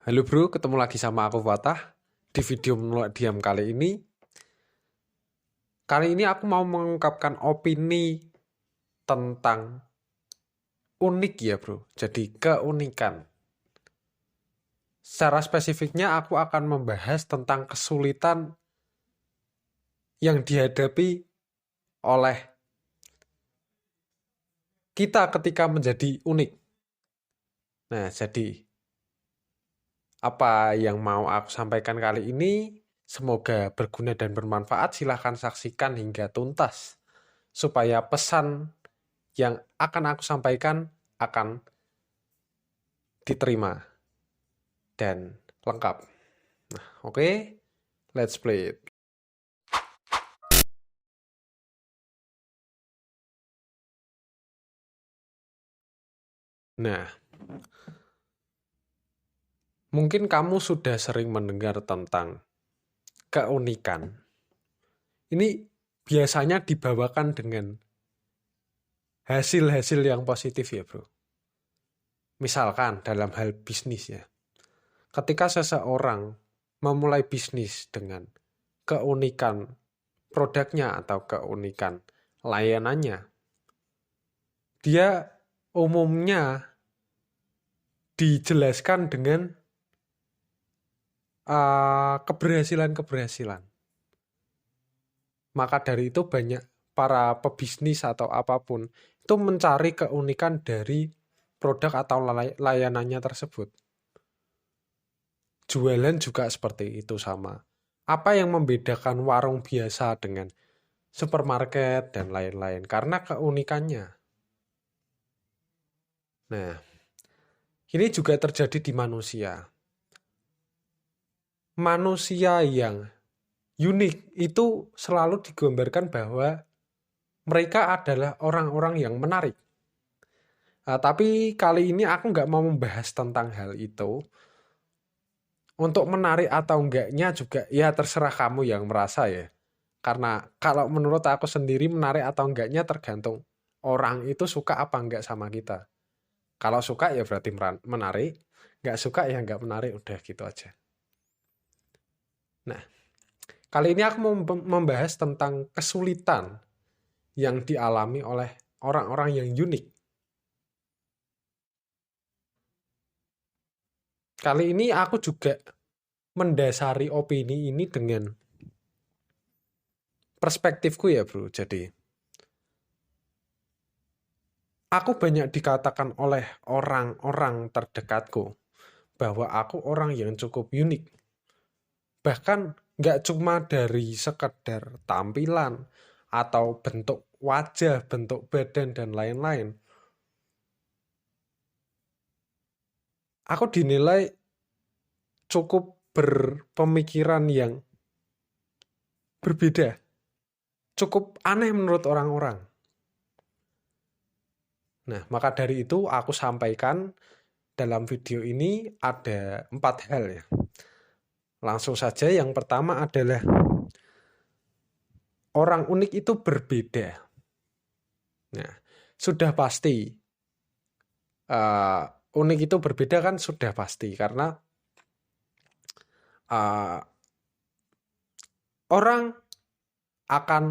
Halo bro, ketemu lagi sama aku Fatah. Di video menolak diam kali ini aku mau mengungkapkan opini tentang unik ya bro. Jadi keunikan. Secara spesifiknya aku akan membahas tentang kesulitan yang dihadapi oleh kita ketika menjadi unik. Nah, jadi apa yang mau aku sampaikan kali ini semoga berguna dan bermanfaat. Silahkan saksikan hingga tuntas supaya pesan yang akan aku sampaikan akan diterima dan lengkap. Nah, oke, let's play it. Nah, mungkin kamu sudah sering mendengar tentang keunikan. Ini biasanya dibawakan dengan hasil-hasil yang positif ya bro. Misalkan dalam hal bisnis ya. Ketika seseorang memulai bisnis dengan keunikan produknya atau keunikan layanannya, dia umumnya dijelaskan dengan keberhasilan-keberhasilan. Maka dari itu banyak para pebisnis atau apapun itu mencari keunikan dari produk atau layanannya tersebut. Jualan juga seperti itu sama. Apa yang membedakan warung biasa dengan supermarket dan lain-lain? Karena keunikannya. Nah, ini juga terjadi di manusia. Manusia yang unik itu selalu digambarkan bahwa mereka adalah orang-orang yang menarik. Nah, tapi kali ini aku nggak mau membahas tentang hal itu. Untuk menarik atau enggaknya juga ya terserah kamu yang merasa ya. Karena kalau menurut aku sendiri menarik atau enggaknya tergantung orang itu suka apa enggak sama kita. Kalau suka ya berarti menarik, nggak suka ya nggak menarik, udah gitu aja. Nah, kali ini aku mau membahas tentang kesulitan yang dialami oleh orang-orang yang unik. Kali ini aku juga mendasari opini ini dengan perspektifku ya bro. Jadi, aku banyak dikatakan oleh orang-orang terdekatku bahwa aku orang yang cukup unik. Bahkan nggak cuma dari sekedar tampilan atau bentuk wajah, bentuk badan, dan lain-lain. Aku dinilai cukup berpemikiran yang berbeda. Cukup aneh menurut orang-orang. Nah, maka dari itu aku sampaikan dalam video ini ada 4 hal ya. Langsung saja yang pertama adalah orang unik itu berbeda. Nah, sudah pasti unik itu berbeda kan sudah pasti karena orang akan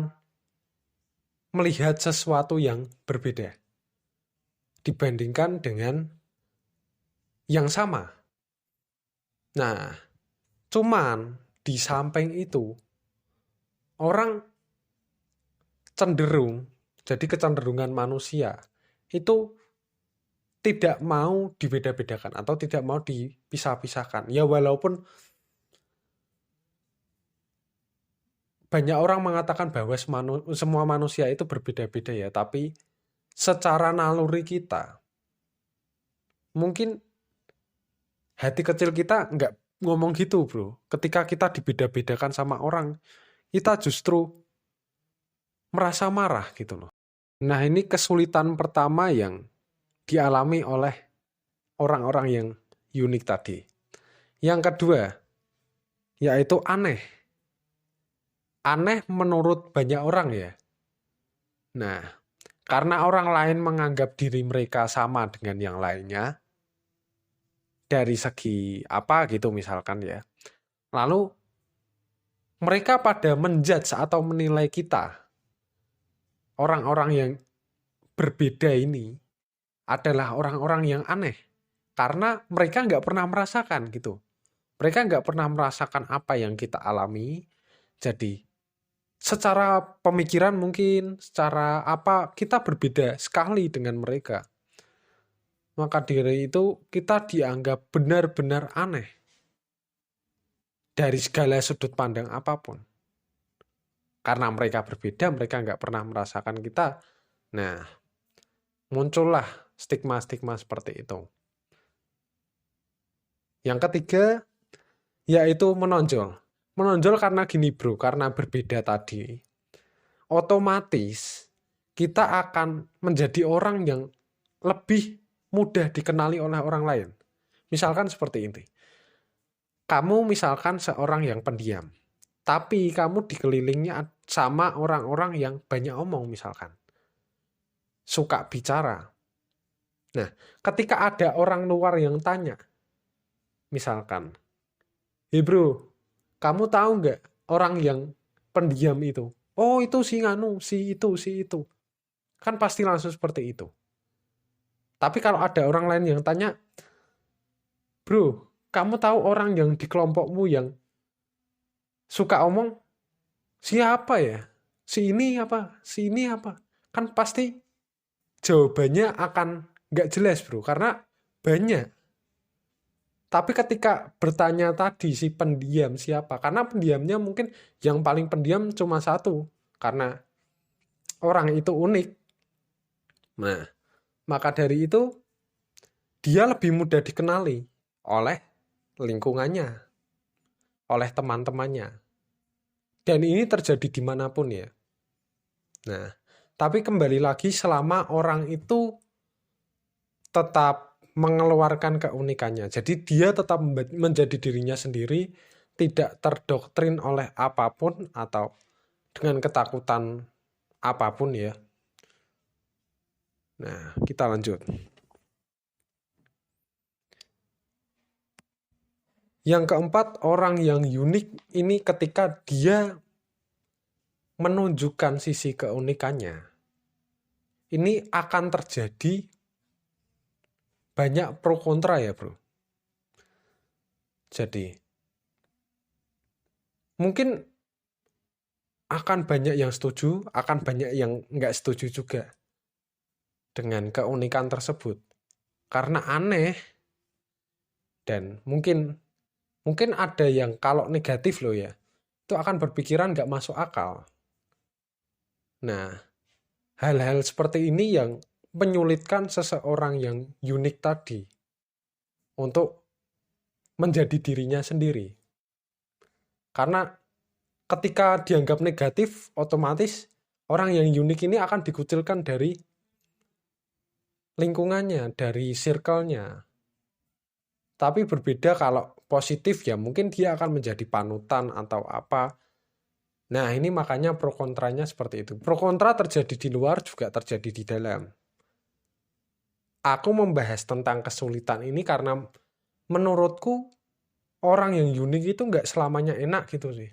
melihat sesuatu yang berbeda dibandingkan dengan yang sama. Nah, cuman di samping itu orang cenderung, jadi kecenderungan manusia itu tidak mau dibeda-bedakan atau tidak mau dipisah-pisahkan. Ya walaupun banyak orang mengatakan bahwa semua manusia itu berbeda-beda ya, tapi secara naluri kita, mungkin hati kecil kita nggak ngomong gitu bro. Ketika kita dibeda-bedakan sama orang, kita justru merasa marah gitu loh. Nah ini kesulitan pertama yang dialami oleh orang-orang yang unik tadi. Yang kedua, yaitu aneh. Aneh menurut banyak orang ya. Nah, karena orang lain menganggap diri mereka sama dengan yang lainnya, dari segi apa gitu misalkan ya. Lalu mereka pada menjudge atau menilai kita, orang-orang yang berbeda ini adalah orang-orang yang aneh. Karena mereka nggak pernah merasakan gitu. Mereka nggak pernah merasakan apa yang kita alami. Jadi secara pemikiran mungkin, secara apa, kita berbeda sekali dengan mereka. Maka dari itu kita dianggap benar-benar aneh. Dari segala sudut pandang apapun. Karena mereka berbeda, mereka nggak pernah merasakan kita. Nah, muncullah stigma-stigma seperti itu. Yang ketiga, yaitu menonjol. Menonjol karena gini bro, karena berbeda tadi. Otomatis kita akan menjadi orang yang lebih mudah dikenali oleh orang lain. Misalkan seperti ini. Kamu misalkan seorang yang pendiam. Tapi kamu dikelilingnya sama orang-orang yang banyak omong misalkan. Suka bicara. Nah, ketika ada orang luar yang tanya. Misalkan. Hey bro, kamu tahu nggak orang yang pendiam itu? Oh itu si nganu, si itu. Kan pasti langsung seperti itu. Tapi kalau ada orang lain yang tanya, bro, kamu tahu orang yang di kelompokmu yang suka omong? Siapa ya? Si ini apa? Si ini apa? Kan pasti jawabannya akan nggak jelas bro, karena banyak. Tapi ketika bertanya tadi si pendiam siapa? Karena pendiamnya mungkin yang paling pendiam cuma satu. Karena orang itu unik. Nah, maka dari itu dia lebih mudah dikenali oleh lingkungannya, oleh teman-temannya. Dan ini terjadi dimanapun ya. Nah, tapi kembali lagi selama orang itu tetap mengeluarkan keunikannya. Jadi dia tetap menjadi dirinya sendiri, tidak terdoktrin oleh apapun atau dengan ketakutan apapun ya. Nah, kita lanjut. Yang keempat, orang yang unik ini ketika dia menunjukkan sisi keunikannya, ini akan terjadi banyak pro kontra ya bro. Jadi, mungkin akan banyak yang setuju, akan banyak yang nggak setuju juga dengan keunikan tersebut. Karena aneh, dan mungkin ada yang kalau negatif loh ya, itu akan berpikiran nggak masuk akal. Nah, hal-hal seperti ini yang menyulitkan seseorang yang unik tadi untuk menjadi dirinya sendiri. Karena ketika dianggap negatif, otomatis orang yang unik ini akan dikucilkan dari lingkungannya, dari circle-nya. Tapi berbeda kalau positif ya mungkin dia akan menjadi panutan atau apa. Nah ini makanya pro kontranya seperti itu. Pro kontra terjadi di luar juga terjadi di dalam. Aku membahas tentang kesulitan ini karena menurutku orang yang unik itu nggak selamanya enak gitu sih.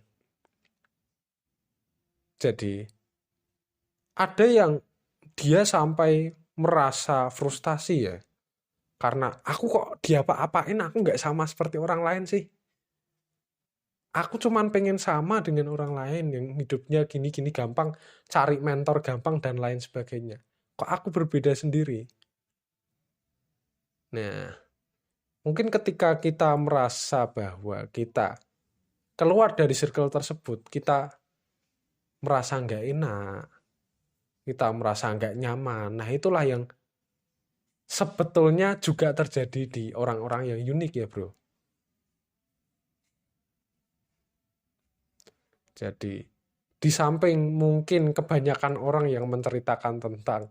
Jadi ada yang dia sampai merasa frustasi ya. Karena aku kok diapa-apain aku nggak sama seperti orang lain sih. Aku cuman pengen sama dengan orang lain yang hidupnya gini-gini gampang, cari mentor gampang dan lain sebagainya. Kok aku berbeda sendiri? Nah, mungkin ketika kita merasa bahwa kita keluar dari circle tersebut, kita merasa nggak enak, kita merasa nggak nyaman. Nah, itulah yang sebetulnya juga terjadi di orang-orang yang unik ya, bro. Jadi, di samping mungkin kebanyakan orang yang menceritakan tentang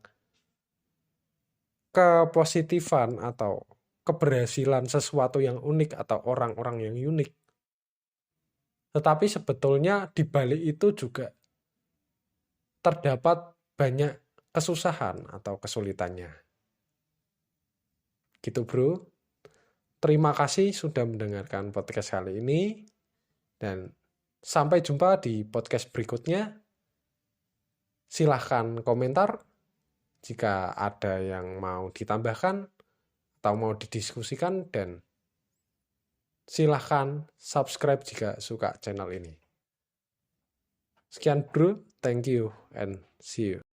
kepositifan atau keberhasilan sesuatu yang unik atau orang-orang yang unik. Tetapi sebetulnya di balik itu juga terdapat banyak kesusahan atau kesulitannya. Gitu bro. Terima kasih sudah mendengarkan podcast kali ini, dan sampai jumpa di podcast berikutnya. Silahkan komentar jika ada yang mau ditambahkan atau mau didiskusikan, dan silahkan subscribe jika suka channel ini. Sekian bro, thank you and see you.